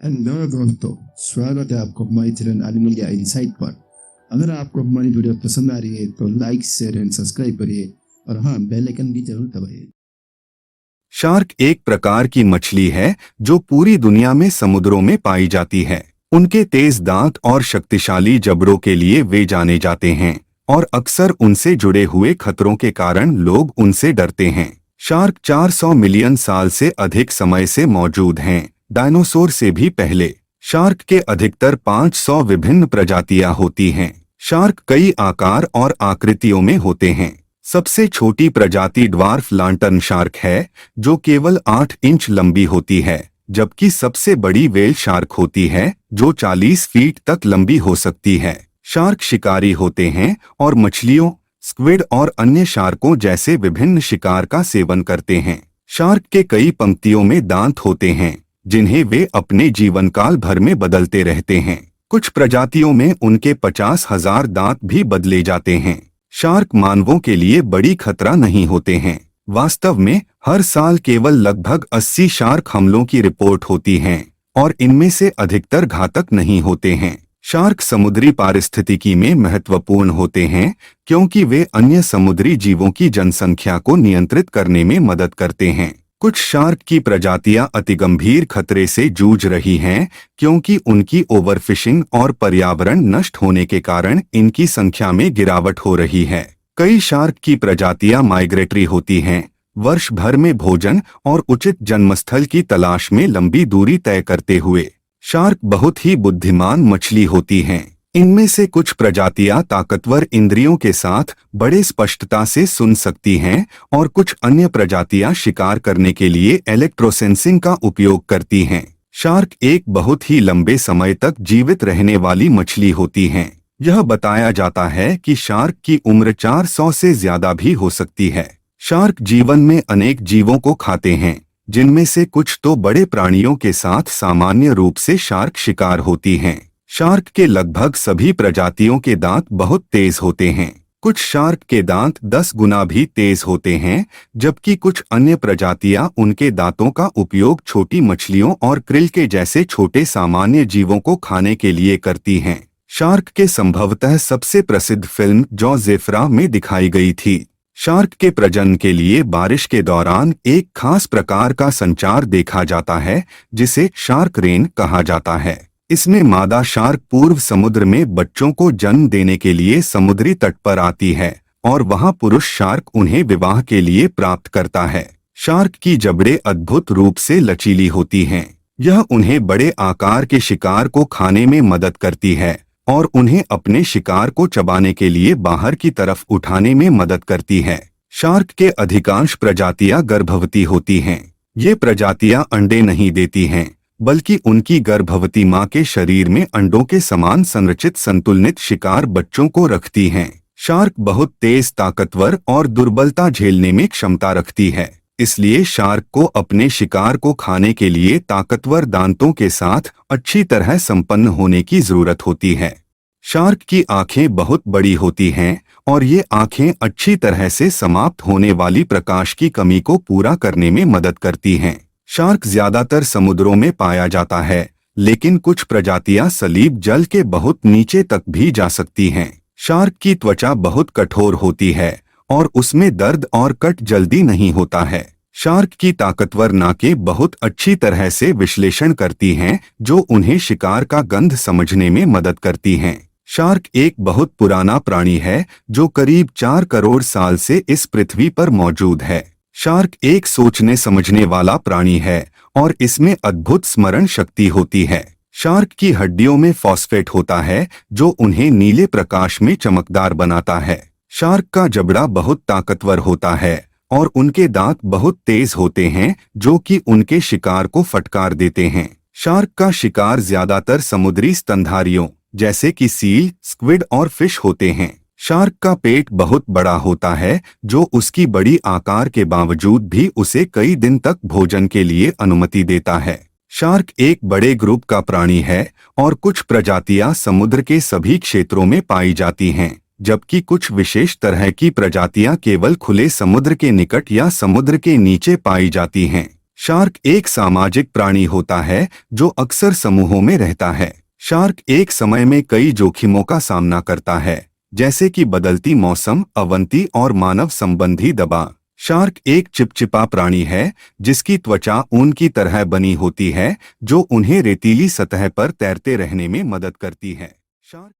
Hello दोस्तों, स्वागत है आपको हमारी चैनल एनिमल इनसाइट पर। अगर आपको हमारी वीडियो पसंद आ रही है तो लाइक शेयर एंड सब्सक्राइब करिए और हाँ, बेल आइकन भी जरूर दबाइए। शार्क एक प्रकार की मछली है जो पूरी दुनिया में समुद्रों में पाई जाती है। उनके तेज दांत और शक्तिशाली जबड़ों के लिए वे जाने जाते हैं और अक्सर उनसे जुड़े हुए खतरों के कारण लोग उनसे डरते हैं। शार्क 400 मिलियन साल से अधिक समय से मौजूद हैं, डायनासोर से भी पहले। शार्क के अधिकतर 500 विभिन्न प्रजातियां होती हैं। शार्क कई आकार और आकृतियों में होते हैं। सबसे छोटी प्रजाति ड्वार्फ लांटर्न शार्क है, जो केवल 8 इंच लंबी होती है, जबकि सबसे बड़ी व्हेल शार्क होती है, जो 40 फीट तक लंबी हो सकती है। शार्क शिकारी होते हैं और मछलियों, स्क्विड और अन्य शार्कों जैसे विभिन्न शिकार का सेवन करते हैं। शार्क के कई पंक्तियों में दांत होते हैं, जिन्हें वे अपने जीवन काल भर में बदलते रहते हैं। कुछ प्रजातियों में उनके 50,000 दांत भी बदले जाते हैं। शार्क मानवों के लिए बड़ी खतरा नहीं होते हैं। वास्तव में हर साल केवल लगभग 80 शार्क हमलों की रिपोर्ट होती हैं और इनमें से अधिकतर घातक नहीं होते हैं। शार्क समुद्री पारिस्थितिकी में महत्वपूर्ण होते हैं क्योंकि वे अन्य समुद्री जीवों की जनसंख्या को नियंत्रित करने में मदद करते हैं। कुछ शार्क की प्रजातियां अतिगंभीर खतरे से जूझ रही हैं क्योंकि उनकी ओवरफिशिंग और पर्यावरण नष्ट होने के कारण इनकी संख्या में गिरावट हो रही है। कई शार्क की प्रजातियां माइग्रेटरी होती हैं, वर्ष भर में भोजन और उचित जन्मस्थल की तलाश में लंबी दूरी तय करते हुए। शार्क बहुत ही बुद्धिमान मछली होती हैं। इनमें से कुछ प्रजातियां ताकतवर इंद्रियों के साथ बड़े स्पष्टता से सुन सकती हैं और कुछ अन्य प्रजातियां शिकार करने के लिए इलेक्ट्रोसेंसिंग का उपयोग करती हैं। शार्क एक बहुत ही लंबे समय तक जीवित रहने वाली मछली होती हैं। यह बताया जाता है कि शार्क की उम्र 400 से ज्यादा भी हो सकती है। शार्क जीवन में अनेक जीवों को खाते हैं, जिनमें से कुछ तो बड़े प्राणियों के साथ सामान्य रूप से शार्क शिकार होती हैं। शार्क के लगभग सभी प्रजातियों के दांत बहुत तेज होते हैं। कुछ शार्क के दांत 10 गुना भी तेज होते हैं, जबकि कुछ अन्य प्रजातियां उनके दांतों का उपयोग छोटी मछलियों और क्रिल के जैसे छोटे सामान्य जीवों को खाने के लिए करती हैं। शार्क के संभवतः सबसे प्रसिद्ध फिल्म जॉ ज़ेफ्रा में दिखाई गई थी। शार्क के प्रजनन के लिए बारिश के दौरान एक खास प्रकार का संचार देखा जाता है, जिसे शार्क रेन कहा जाता है। इसमें मादा शार्क पूर्व समुद्र में बच्चों को जन्म देने के लिए समुद्री तट पर आती है और वहां पुरुष शार्क उन्हें विवाह के लिए प्राप्त करता है। शार्क की जबड़ें अद्भुत रूप से लचीली होती हैं। यह उन्हें बड़े आकार के शिकार को खाने में मदद करती है और उन्हें अपने शिकार को चबाने के लिए बाहर की तरफ उठाने में मदद करती है। शार्क के अधिकांश प्रजातियां गर्भवती होती हैं। ये प्रजातियां अंडे नहीं देती हैं, बल्कि उनकी गर्भवती मां के शरीर में अंडों के समान संरचित संतुलित शिकार बच्चों को रखती हैं। शार्क बहुत तेज, ताकतवर और दुर्बलता झेलने में क्षमता रखती है। इसलिए शार्क को अपने शिकार को खाने के लिए ताकतवर दांतों के साथ अच्छी तरह संपन्न होने की जरूरत होती है। शार्क की आंखें बहुत बड़ी होती हैं और ये आंखें अच्छी तरह से समाप्त होने वाली प्रकाश की कमी को पूरा करने में मदद करती हैं। शार्क ज्यादातर समुद्रों में पाया जाता है, लेकिन कुछ प्रजातियां सलीब जल के बहुत नीचे तक भी जा सकती हैं। शार्क की त्वचा बहुत कठोर होती है और उसमें दर्द और कट जल्दी नहीं होता है। शार्क की ताकतवर नाकें बहुत अच्छी तरह से विश्लेषण करती हैं, जो उन्हें शिकार का गंध समझने में मदद करती हैं। शार्क एक बहुत पुराना प्राणी है, जो करीब 4 करोड़ साल से इस पृथ्वी पर मौजूद है। शार्क एक सोचने समझने वाला प्राणी है और इसमें अद्भुत स्मरण शक्ति होती है। शार्क की हड्डियों में फॉस्फेट होता है, जो उन्हें नीले प्रकाश में चमकदार बनाता है। शार्क का जबड़ा बहुत ताकतवर होता है और उनके दांत बहुत तेज होते हैं, जो कि उनके शिकार को फटकार देते हैं। शार्क का शिकार ज्यादातर समुद्री स्तनधारियों जैसे कि सील, स्क्विड और फिश होते हैं। शार्क का पेट बहुत बड़ा होता है, जो उसकी बड़ी आकार के बावजूद भी उसे कई दिन तक भोजन के लिए अनुमति देता है। शार्क एक बड़े ग्रुप का प्राणी है और कुछ प्रजातियां समुद्र के सभी क्षेत्रों में पाई जाती हैं, जबकि कुछ विशेष तरह की प्रजातियां केवल खुले समुद्र के निकट या समुद्र के नीचे पाई जाती हैं। शार्क एक सामाजिक प्राणी होता है जो अक्सर समूहों में रहता है। शार्क एक समय में कई जोखिमों का सामना करता है, जैसे कि बदलती मौसम, अवनति और मानव संबंधी दबाव। शार्क एक चिपचिपा प्राणी है जिसकी त्वचा ऊन की तरह बनी होती है जो उन्हें रेतीली सतह पर तैरते रहने में मदद करती है। शार्क